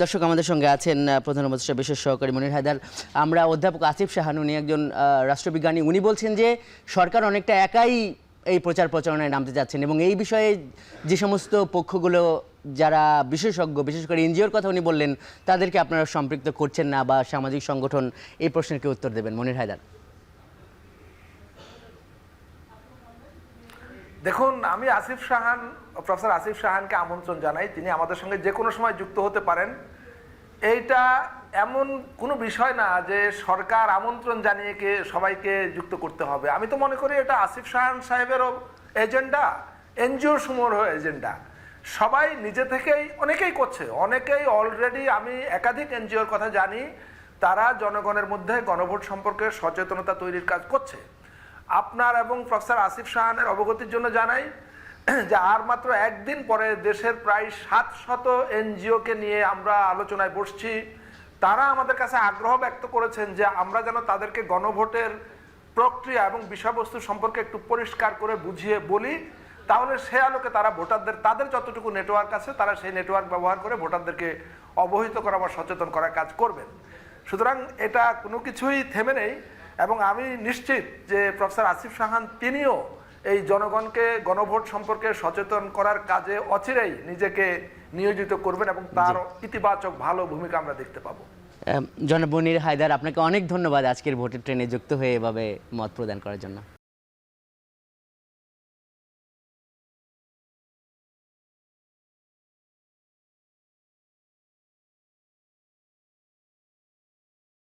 দর্শক, আমাদের সঙ্গে আছেন প্রধান উপদেষ্টা বিশেষ সহকারী মনির হায়দার। আমরা অধ্যাপক আসিফ শাহান, উনি একজন রাষ্ট্রবিজ্ঞানী, উনি বলছেন যে সরকার অনেকটা একাই এই প্রচার প্রচারণায় নামতে যাচ্ছেন এবং এই বিষয়ে যে সমস্ত পক্ষগুলো যারা বিশেষজ্ঞ, বিশেষ করে এনজিওর কথা উনি বললেন, তাদেরকে আপনারা সম্পৃক্ত করছেন না বা সামাজিক সংগঠন, এই প্রশ্নের কি উত্তর দেবেন মনির হায়দার? দেখুন, আমি প্রফেসর আসিফ শাহানকে আমন্ত্রণ জানাই। তিনি আমাদের সঙ্গে যে কোনো সময় যুক্ত হতে পারেন। এইটা এমন কোনো বিষয় না যে সরকার আমন্ত্রণ জানিয়ে সবাইকে যুক্ত করতে হবে। আমি তো মনে করি এটা আসিফ শাহান সাহেবেরও এজেন্ডা, এনজিও সমূহেরও এজেন্ডা। সবাই নিজে থেকেই অনেকেই করছে, অনেকেই অলরেডি, আমি একাধিক এনজিওর কথা জানি, তারা জনগণের মধ্যে গণভোট সম্পর্কে সচেতনতা তৈরির কাজ করছে। আপনার এবং প্রফেসর আসিফ শাহানের অবগতির জন্য জানাই যে আর মাত্র একদিন পরে দেশের প্রায় 700 এনজিওকে নিয়ে আমরা আলোচনায় বসছি। তারা আমাদের কাছে আগ্রহ ব্যক্ত করেছেন যে আমরা যেন তাদেরকে গণভোটের প্রক্রিয়া এবং বিষয়বস্তু সম্পর্কে একটু পরিষ্কার করে বুঝিয়ে বলি, তাহলে সে আলোকে তারা ভোটারদের, তাদের যতটুকু নেটওয়ার্ক আছে, তারা সেই নেটওয়ার্ক ব্যবহার করে ভোটারদেরকে অবহিত করা বা সচেতন করার কাজ করবেন। সুতরাং এটা কোনো কিছুই থেমে নেই এবং আমি নিশ্চিত যে প্রফেসর আসিফ শাহান তিনিও এই জনগণকে গণভোট সম্পর্কে সচেতন করার কাজে অচিরেই নিজেকে নিয়োজিত করবেন এবং তার ইতিবাচক ভালো ভূমিকা আমরা দেখতে পাবো। জনাব মনির হায়দার, আপনাকে অনেক ধন্যবাদ আজকের ভোটের ট্রেনে যুক্ত হয়ে এভাবে মত প্রদান করার জন্য।